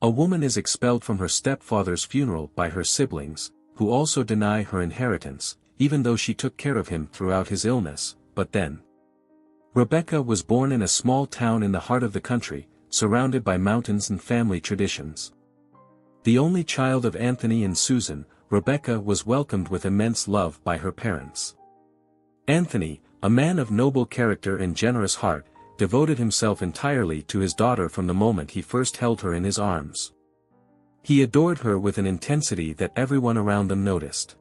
A woman is expelled from her stepfather's funeral by her siblings, who also deny her inheritance, even though she took care of him throughout his illness. But then, Rebecca was born in a small town in the heart of the country, surrounded by mountains and family traditions. The only child of Anthony and Susan, Rebecca was welcomed with immense love by her parents. Anthony, a man of noble character and generous heart, devoted himself entirely to his daughter from the moment he first held her in his arms. He adored her with an intensity that everyone around them noticed.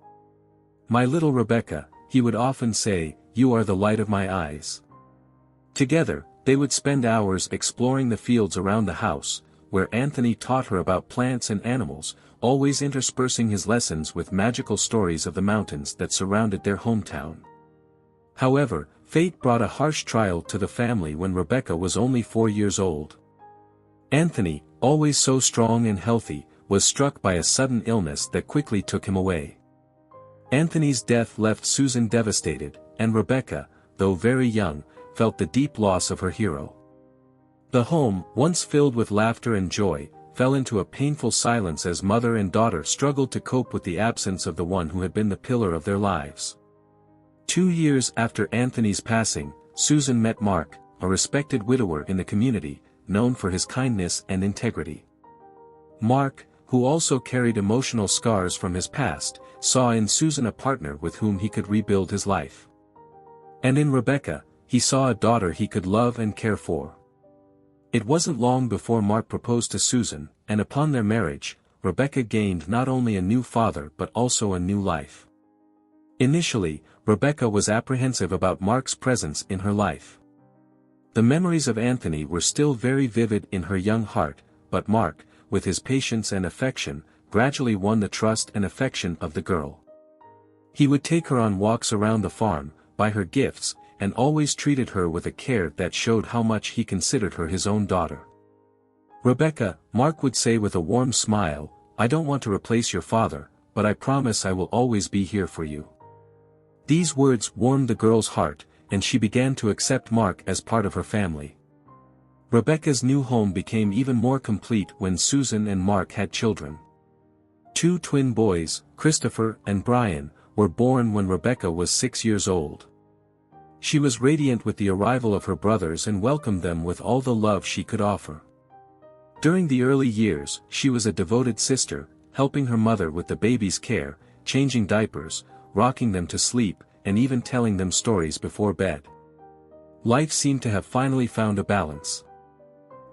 "My little Rebecca," he would often say, "you are the light of my eyes." Together, they would spend hours exploring the fields around the house, where Anthony taught her about plants and animals, always interspersing his lessons with magical stories of the mountains that surrounded their hometown. However, fate brought a harsh trial to the family when Rebecca was only 4 years old. Anthony, always so strong and healthy, was struck by a sudden illness that quickly took him away. Anthony's death left Susan devastated, and Rebecca, though very young, felt the deep loss of her hero. The home, once filled with laughter and joy, fell into a painful silence as mother and daughter struggled to cope with the absence of the one who had been the pillar of their lives. 2 years after Anthony's passing, Susan met Mark, a respected widower in the community, known for his kindness and integrity. Mark, who also carried emotional scars from his past, saw in Susan a partner with whom he could rebuild his life. And in Rebecca, he saw a daughter he could love and care for. It wasn't long before Mark proposed to Susan, and upon their marriage, Rebecca gained not only a new father but also a new life. Initially, Rebecca was apprehensive about Mark's presence in her life. The memories of Anthony were still very vivid in her young heart, but Mark, with his patience and affection, gradually won the trust and affection of the girl. He would take her on walks around the farm, buy her gifts, and always treated her with a care that showed how much he considered her his own daughter. "Rebecca," Mark would say with a warm smile, "I don't want to replace your father, but I promise I will always be here for you." These words warmed the girl's heart, and she began to accept Mark as part of her family. Rebecca's new home became even more complete when Susan and Mark had children. 2 twin boys, Christopher and Brian, were born when Rebecca was 6 years old. She was radiant with the arrival of her brothers and welcomed them with all the love she could offer. During the early years, she was a devoted sister, helping her mother with the baby's care, changing diapers, rocking them to sleep, and even telling them stories before bed. Life seemed to have finally found a balance.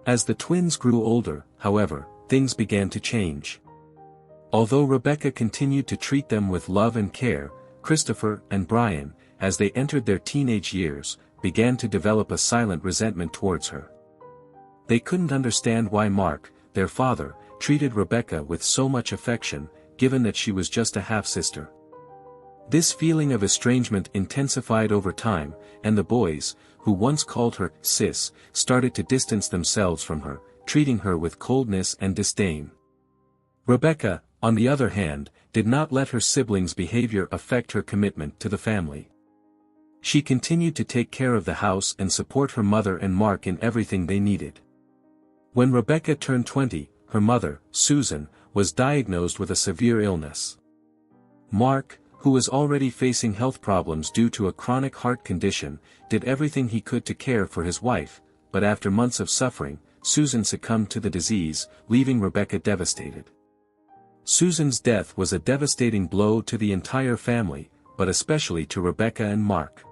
As the twins grew older, however, things began to change. Although Rebecca continued to treat them with love and care, Christopher and Brian, as they entered their teenage years, began to develop a silent resentment towards her. They couldn't understand why Mark, their father, treated Rebecca with so much affection, given that she was just a half-sister. This feeling of estrangement intensified over time, and the boys, who once called her sis, started to distance themselves from her, treating her with coldness and disdain. Rebecca, on the other hand, did not let her siblings' behavior affect her commitment to the family. She continued to take care of the house and support her mother and Mark in everything they needed. When Rebecca turned 20, her mother, Susan, was diagnosed with a severe illness. Mark, who was already facing health problems due to a chronic heart condition, did everything he could to care for his wife, but after months of suffering, Susan succumbed to the disease, leaving Rebecca devastated. Susan's death was a devastating blow to the entire family, but especially to Rebecca and Mark.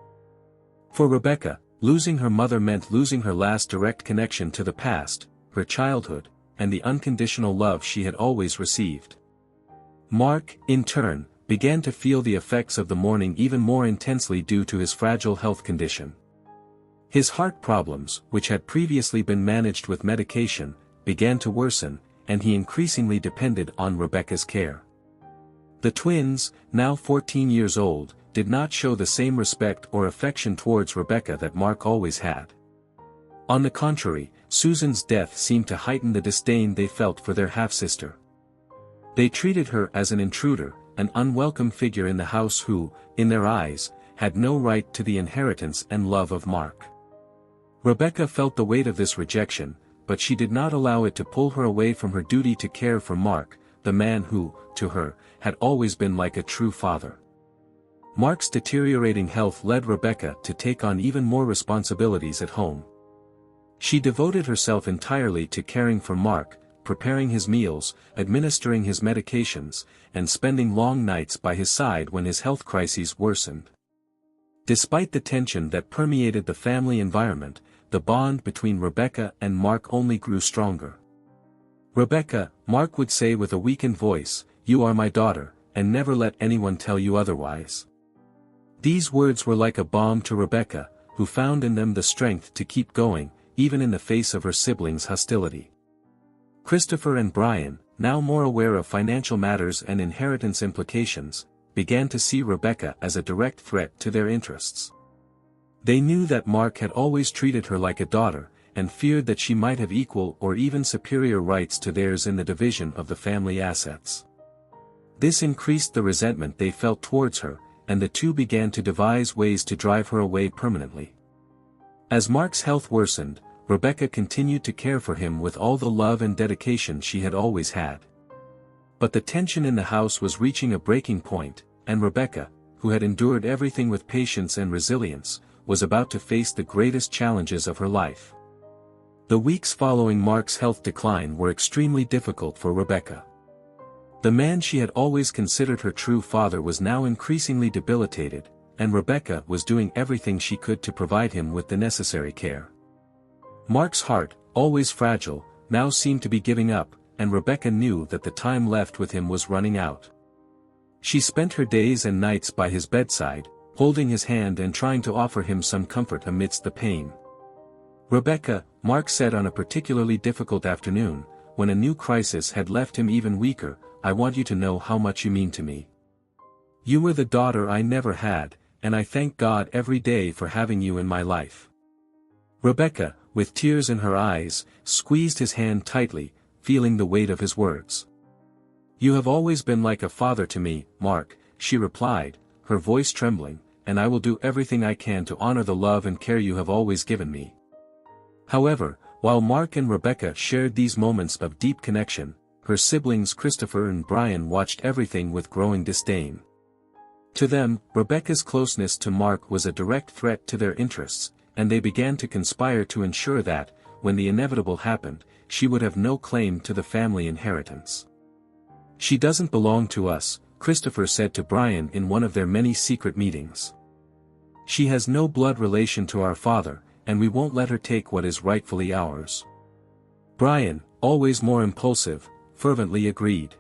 For Rebecca, losing her mother meant losing her last direct connection to the past, her childhood, and the unconditional love she had always received. Mark, in turn, began to feel the effects of the mourning even more intensely due to his fragile health condition. His heart problems, which had previously been managed with medication, began to worsen, and he increasingly depended on Rebecca's care. The twins, now 14 years old, did not show the same respect or affection towards Rebecca that Mark always had. On the contrary, Susan's death seemed to heighten the disdain they felt for their half-sister. They treated her as an intruder, an unwelcome figure in the house who, in their eyes, had no right to the inheritance and love of Mark. Rebecca felt the weight of this rejection, but she did not allow it to pull her away from her duty to care for Mark, the man who, to her, had always been like a true father. Mark's deteriorating health led Rebecca to take on even more responsibilities at home. She devoted herself entirely to caring for Mark, preparing his meals, administering his medications, and spending long nights by his side when his health crises worsened. Despite the tension that permeated the family environment, the bond between Rebecca and Mark only grew stronger. "Rebecca," Mark would say with a weakened voice, "you are my daughter, and never let anyone tell you otherwise." These words were like a balm to Rebecca, who found in them the strength to keep going, even in the face of her siblings' hostility. Christopher and Brian, now more aware of financial matters and inheritance implications, began to see Rebecca as a direct threat to their interests. They knew that Mark had always treated her like a daughter, and feared that she might have equal or even superior rights to theirs in the division of the family assets. This increased the resentment they felt towards her, and the two began to devise ways to drive her away permanently. As Mark's health worsened, Rebecca continued to care for him with all the love and dedication she had always had. But the tension in the house was reaching a breaking point, and Rebecca, who had endured everything with patience and resilience, was about to face the greatest challenges of her life. The weeks following Mark's health decline were extremely difficult for Rebecca. The man she had always considered her true father was now increasingly debilitated, and Rebecca was doing everything she could to provide him with the necessary care. Mark's heart, always fragile, now seemed to be giving up, and Rebecca knew that the time left with him was running out. She spent her days and nights by his bedside, holding his hand and trying to offer him some comfort amidst the pain. "Rebecca," Mark said on a particularly difficult afternoon, when a new crisis had left him even weaker, "I want you to know how much you mean to me. You were the daughter I never had, and I thank God every day for having you in my life." Rebecca, with tears in her eyes, squeezed his hand tightly, feeling the weight of his words. "You have always been like a father to me, Mark," she replied, her voice trembling, "and I will do everything I can to honor the love and care you have always given me." However, while Mark and Rebecca shared these moments of deep connection, her siblings Christopher and Brian watched everything with growing disdain. To them, Rebecca's closeness to Mark was a direct threat to their interests, and they began to conspire to ensure that, when the inevitable happened, she would have no claim to the family inheritance. "She doesn't belong to us," Christopher said to Brian in one of their many secret meetings. "She has no blood relation to our father, and we won't let her take what is rightfully ours." Brian, always more impulsive, fervently agreed.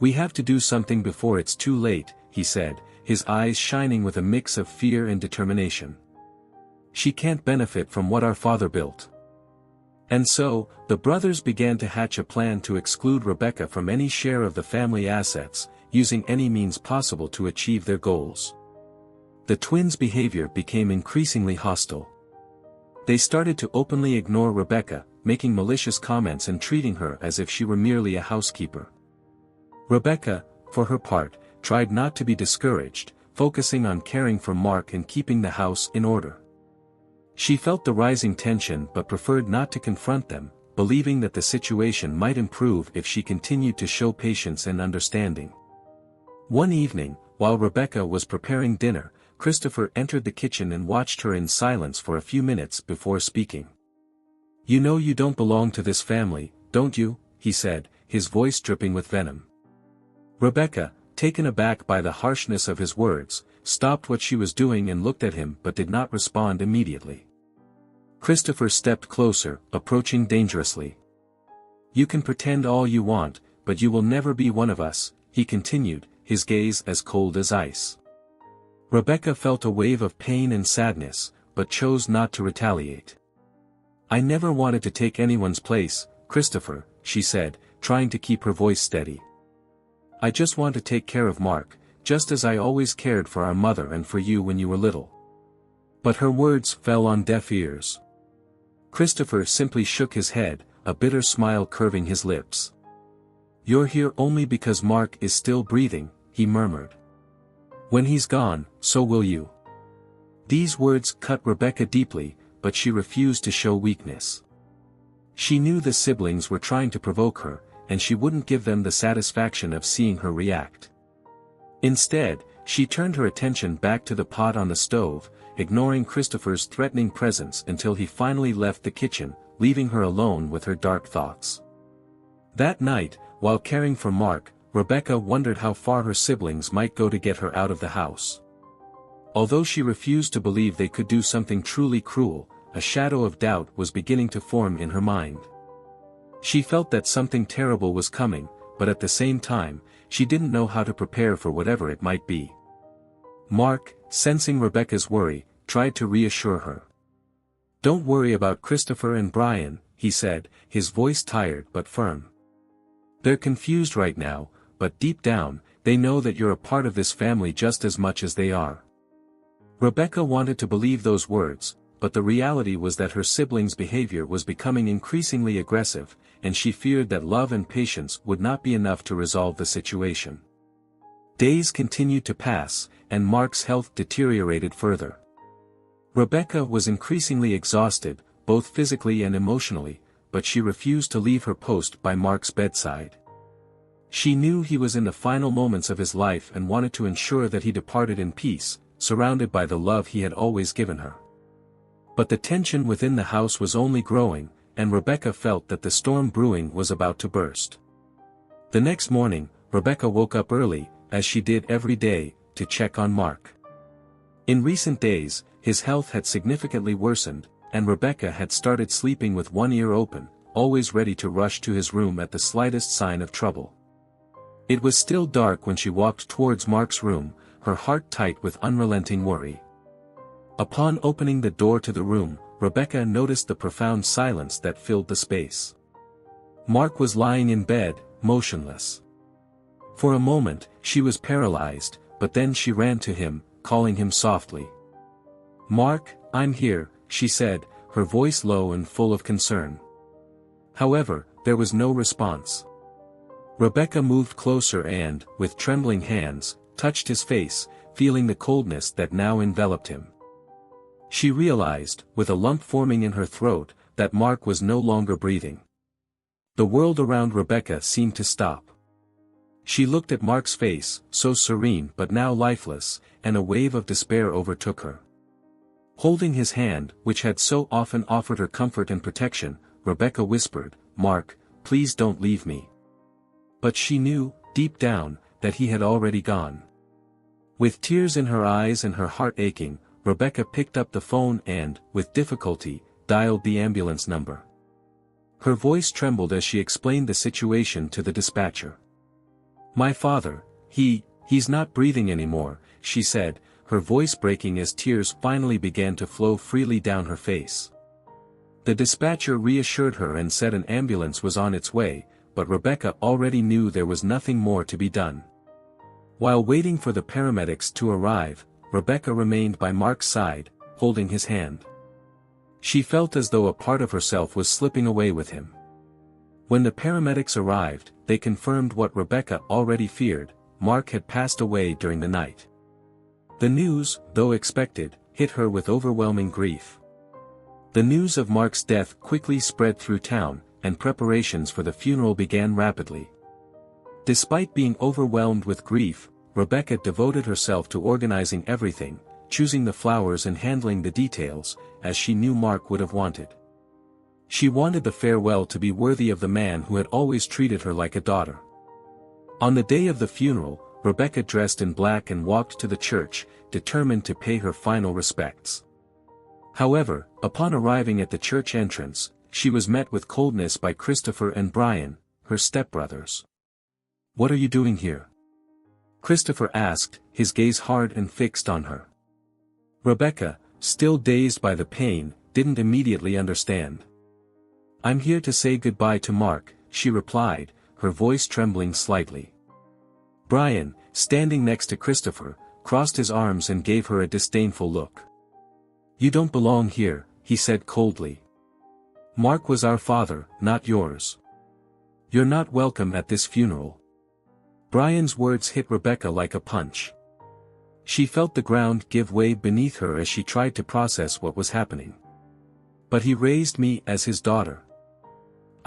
"We have to do something before it's too late," he said, his eyes shining with a mix of fear and determination. "She can't benefit from what our father built." And so, the brothers began to hatch a plan to exclude Rebecca from any share of the family assets, using any means possible to achieve their goals. The twins' behavior became increasingly hostile. They started to openly ignore Rebecca, making malicious comments and treating her as if she were merely a housekeeper. Rebecca, for her part, tried not to be discouraged, focusing on caring for Mark and keeping the house in order. She felt the rising tension but preferred not to confront them, believing that the situation might improve if she continued to show patience and understanding. One evening, while Rebecca was preparing dinner, Christopher entered the kitchen and watched her in silence for a few minutes before speaking. "You know you don't belong to this family, don't you?" he said, his voice dripping with venom. Rebecca, taken aback by the harshness of his words, stopped what she was doing and looked at him but did not respond immediately. Christopher stepped closer, approaching dangerously. "You can pretend all you want, but you will never be one of us," he continued, his gaze as cold as ice. Rebecca felt a wave of pain and sadness, but chose not to retaliate. "I never wanted to take anyone's place, Christopher," she said, trying to keep her voice steady. "I just want to take care of Mark, just as I always cared for our mother and for you when you were little." But her words fell on deaf ears. Christopher simply shook his head, a bitter smile curving his lips. "You're here only because Mark is still breathing," he murmured. "When he's gone, so will you." These words cut Rebecca deeply, but she refused to show weakness. She knew the siblings were trying to provoke her, and she wouldn't give them the satisfaction of seeing her react. Instead, she turned her attention back to the pot on the stove, ignoring Christopher's threatening presence until he finally left the kitchen, leaving her alone with her dark thoughts. That night, while caring for Mark, Rebecca wondered how far her siblings might go to get her out of the house. Although she refused to believe they could do something truly cruel, a shadow of doubt was beginning to form in her mind. She felt that something terrible was coming, but at the same time, she didn't know how to prepare for whatever it might be. Mark, sensing Rebecca's worry, tried to reassure her. "Don't worry about Christopher and Brian," he said, his voice tired but firm. "They're confused right now, but deep down, they know that you're a part of this family just as much as they are." Rebecca wanted to believe those words, but the reality was that her siblings' behavior was becoming increasingly aggressive, and she feared that love and patience would not be enough to resolve the situation. Days continued to pass, and Mark's health deteriorated further. Rebecca was increasingly exhausted, both physically and emotionally, but she refused to leave her post by Mark's bedside. She knew he was in the final moments of his life and wanted to ensure that he departed in peace, surrounded by the love he had always given her. But the tension within the house was only growing, and Rebecca felt that the storm brewing was about to burst. The next morning, Rebecca woke up early, as she did every day, to check on Mark. In recent days, his health had significantly worsened, and Rebecca had started sleeping with one ear open, always ready to rush to his room at the slightest sign of trouble. It was still dark when she walked towards Mark's room, her heart tight with unrelenting worry. Upon opening the door to the room, Rebecca noticed the profound silence that filled the space. Mark was lying in bed, motionless. For a moment, she was paralyzed, but then she ran to him, calling him softly. "Mark, I'm here," she said, her voice low and full of concern. However, there was no response. Rebecca moved closer and, with trembling hands, touched his face, feeling the coldness that now enveloped him. She realized, with a lump forming in her throat, that Mark was no longer breathing. The world around Rebecca seemed to stop. She looked at Mark's face, so serene but now lifeless, and a wave of despair overtook her. Holding his hand, which had so often offered her comfort and protection, Rebecca whispered, "Mark, please don't leave me." But she knew, deep down, that he had already gone. With tears in her eyes and her heart aching, Rebecca picked up the phone and, with difficulty, dialed the ambulance number. Her voice trembled as she explained the situation to the dispatcher. "My father, he's not breathing anymore," she said, her voice breaking as tears finally began to flow freely down her face. The dispatcher reassured her and said an ambulance was on its way, but Rebecca already knew there was nothing more to be done. While waiting for the paramedics to arrive, Rebecca remained by Mark's side, holding his hand. She felt as though a part of herself was slipping away with him. When the paramedics arrived, they confirmed what Rebecca already feared: Mark had passed away during the night. The news, though expected, hit her with overwhelming grief. The news of Mark's death quickly spread through town, and preparations for the funeral began rapidly. Despite being overwhelmed with grief, Rebecca devoted herself to organizing everything, choosing the flowers and handling the details, as she knew Mark would have wanted. She wanted the farewell to be worthy of the man who had always treated her like a daughter. On the day of the funeral, Rebecca dressed in black and walked to the church, determined to pay her final respects. However, upon arriving at the church entrance, she was met with coldness by Christopher and Brian, her stepbrothers. "What are you doing here?" Christopher asked, his gaze hard and fixed on her. Rebecca, still dazed by the pain, didn't immediately understand. "I'm here to say goodbye to Mark," she replied, her voice trembling slightly. Brian, standing next to Christopher, crossed his arms and gave her a disdainful look. "You don't belong here," he said coldly. "Mark was our father, not yours. You're not welcome at this funeral." Brian's words hit Rebecca like a punch. She felt the ground give way beneath her as she tried to process what was happening. "But he raised me as his daughter.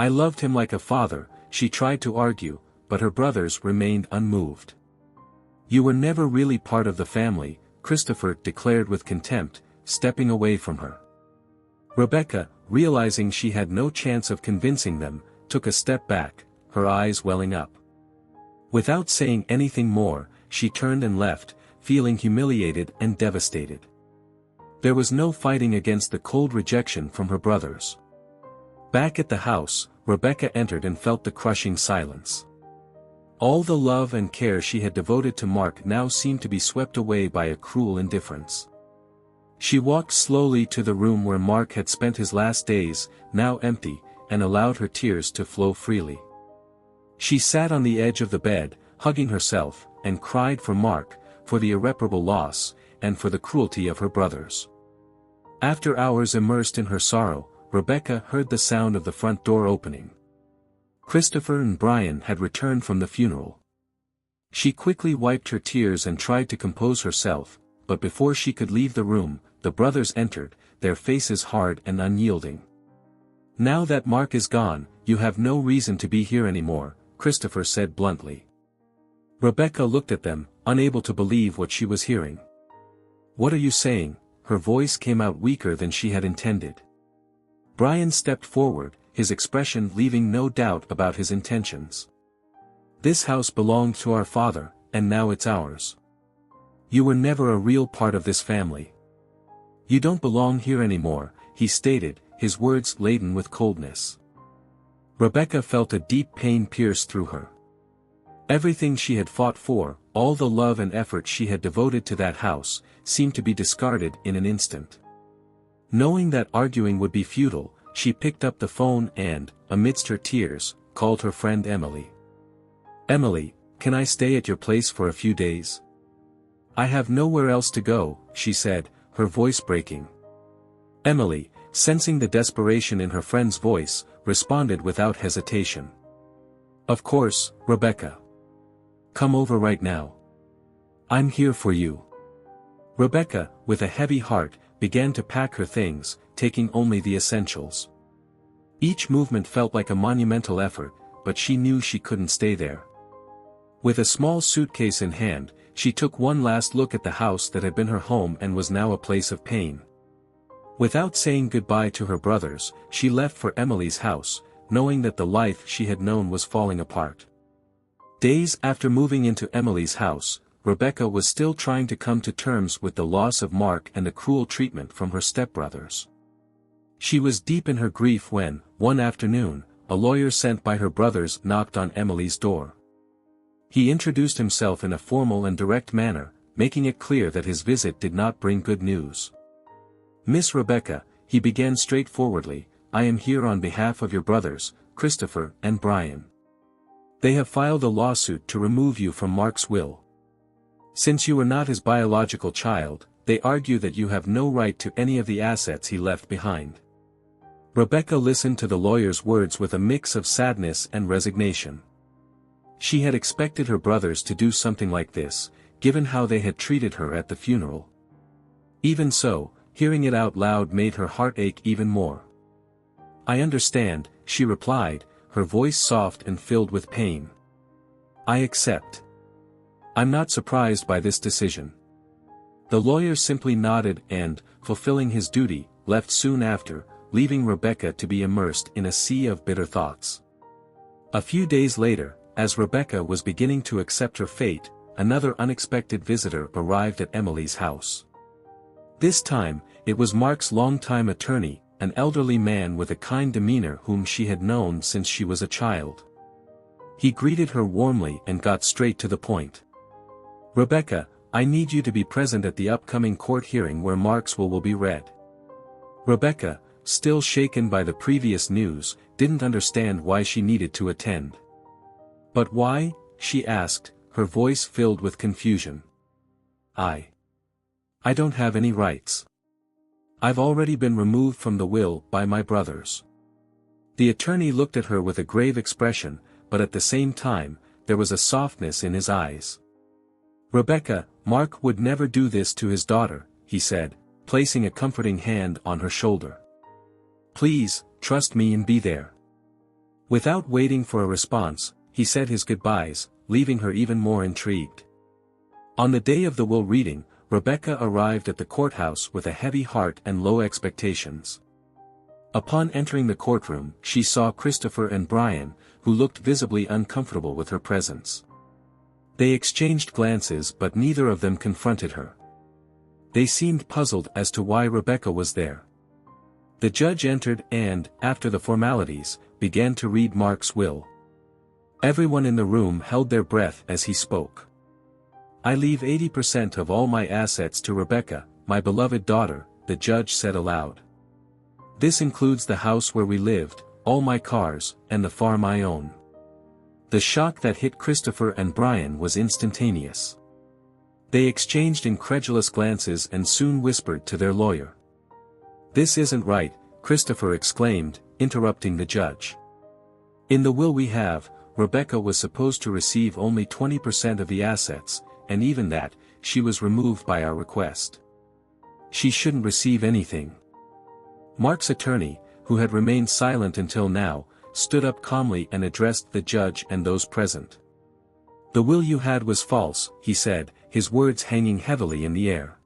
I loved him like a father, she tried to argue, but her brothers remained unmoved. You were never really part of the family, Christopher declared with contempt, stepping away from her. Rebecca, realizing she had no chance of convincing them, took a step back, her eyes welling up. Without saying anything more, she turned and left, feeling humiliated and devastated. There was no fighting against the cold rejection from her brothers. Back at the house, Rebecca entered and felt the crushing silence. All the love and care she had devoted to Mark now seemed to be swept away by a cruel indifference. She walked slowly to the room where Mark had spent his last days, now empty, and allowed her tears to flow freely. She sat on the edge of the bed, hugging herself, and cried for Mark, for the irreparable loss, and for the cruelty of her brothers. After hours immersed in her sorrow, Rebecca heard the sound of the front door opening. Christopher and Brian had returned from the funeral. She quickly wiped her tears and tried to compose herself, but before she could leave the room, the brothers entered, their faces hard and unyielding. Now that Mark is gone, you have no reason to be here anymore, Christopher said bluntly. Rebecca looked at them, unable to believe what she was hearing. What are you saying? Her voice came out weaker than she had intended. Brian stepped forward, his expression leaving no doubt about his intentions. This house belonged to our father, and now it's ours. You were never a real part of this family. You don't belong here anymore, he stated, his words laden with coldness. Rebecca felt a deep pain pierce through her. Everything she had fought for, all the love and effort she had devoted to that house, seemed to be discarded in an instant. Knowing that arguing would be futile, she picked up the phone and, amidst her tears, called her friend Emily. Emily, can I stay at your place for a few days? I have nowhere else to go, she said, her voice breaking. Emily, sensing the desperation in her friend's voice, responded without hesitation. Of course, Rebecca. Come over right now. I'm here for you. Rebecca, with a heavy heart, began to pack her things, taking only the essentials. Each movement felt like a monumental effort, but she knew she couldn't stay there. With a small suitcase in hand, she took one last look at the house that had been her home and was now a place of pain. Without saying goodbye to her brothers, she left for Emily's house, knowing that the life she had known was falling apart. Days after moving into Emily's house, Rebecca was still trying to come to terms with the loss of Mark and the cruel treatment from her stepbrothers. She was deep in her grief when, one afternoon, a lawyer sent by her brothers knocked on Emily's door. He introduced himself in a formal and direct manner, making it clear that his visit did not bring good news. Miss Rebecca, he began straightforwardly, I am here on behalf of your brothers, Christopher and Brian. They have filed a lawsuit to remove you from Mark's will. Since you are not his biological child, they argue that you have no right to any of the assets he left behind. Rebecca listened to the lawyer's words with a mix of sadness and resignation. She had expected her brothers to do something like this, given how they had treated her at the funeral. Even so, hearing it out loud made her heart ache even more. I understand, she replied, her voice soft and filled with pain. I accept. I'm not surprised by this decision. The lawyer simply nodded and, fulfilling his duty, left soon after, leaving Rebecca to be immersed in a sea of bitter thoughts. A few days later, as Rebecca was beginning to accept her fate, another unexpected visitor arrived at Emily's house. This time, it was Mark's longtime attorney, an elderly man with a kind demeanor whom she had known since she was a child. He greeted her warmly and got straight to the point. Rebecca, I need you to be present at the upcoming court hearing where Mark's will be read. Rebecca, still shaken by the previous news, didn't understand why she needed to attend. But why? She asked, her voice filled with confusion. I don't have any rights. I've already been removed from the will by my brothers. The attorney looked at her with a grave expression, but at the same time, there was a softness in his eyes. Rebecca, Mark would never do this to his daughter, he said, placing a comforting hand on her shoulder. Please, trust me and be there. Without waiting for a response, he said his goodbyes, leaving her even more intrigued. On the day of the will reading, Rebecca arrived at the courthouse with a heavy heart and low expectations. Upon entering the courtroom, she saw Christopher and Brian, who looked visibly uncomfortable with her presence. They exchanged glances but neither of them confronted her. They seemed puzzled as to why Rebecca was there. The judge entered and, after the formalities, began to read Mark's will. Everyone in the room held their breath as he spoke. "I leave 80% of all my assets to Rebecca, my beloved daughter," the judge said aloud. "This includes the house where we lived, all my cars, and the farm I own." The shock that hit Christopher and Brian was instantaneous. They exchanged incredulous glances and soon whispered to their lawyer. "This isn't right," Christopher exclaimed, interrupting the judge. "In the will we have, Rebecca was supposed to receive only 20% of the assets, and even that, she was removed by our request. She shouldn't receive anything." Mark's attorney, who had remained silent until now, stood up calmly and addressed the judge and those present. "The will you had was false," he said, his words hanging heavily in the air.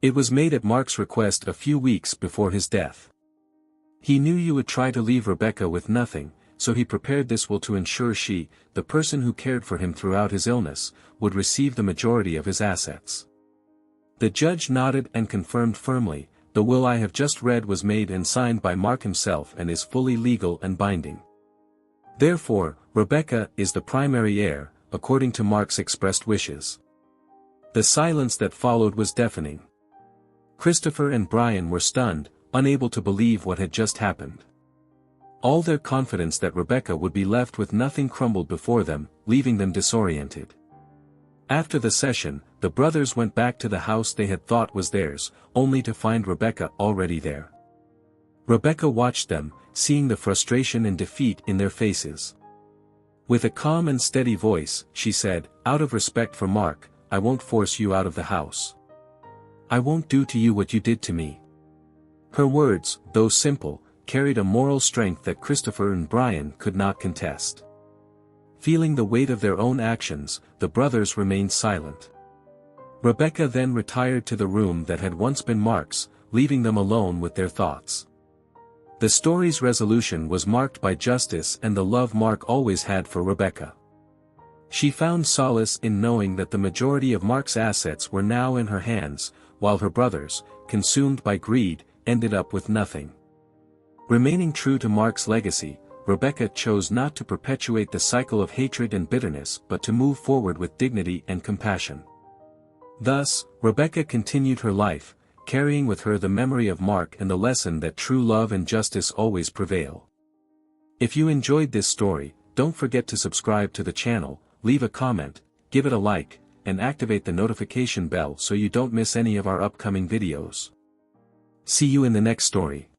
"It was made at Mark's request a few weeks before his death. He knew you would try to leave Rebecca with nothing, so he prepared this will to ensure she, the person who cared for him throughout his illness, would receive the majority of his assets." The judge nodded and confirmed firmly, "The will I have just read was made and signed by Mark himself and is fully legal and binding. Therefore, Rebecca is the primary heir, according to Mark's expressed wishes." The silence that followed was deafening. Christopher and Brian were stunned, unable to believe what had just happened. All their confidence that Rebecca would be left with nothing crumbled before them, leaving them disoriented. After the session, the brothers went back to the house they had thought was theirs, only to find Rebecca already there. Rebecca watched them, seeing the frustration and defeat in their faces. With a calm and steady voice, she said, "Out of respect for Mark, I won't force you out of the house. I won't do to you what you did to me." Her words, though simple, carried a moral strength that Christopher and Brian could not contest. Feeling the weight of their own actions, the brothers remained silent. Rebecca then retired to the room that had once been Mark's, leaving them alone with their thoughts. The story's resolution was marked by justice and the love Mark always had for Rebecca. She found solace in knowing that the majority of Mark's assets were now in her hands, while her brothers, consumed by greed, ended up with nothing. Remaining true to Mark's legacy, Rebecca chose not to perpetuate the cycle of hatred and bitterness but to move forward with dignity and compassion. Thus, Rebecca continued her life, carrying with her the memory of Mark and the lesson that true love and justice always prevail. If you enjoyed this story, don't forget to subscribe to the channel, leave a comment, give it a like, and activate the notification bell so you don't miss any of our upcoming videos. See you in the next story.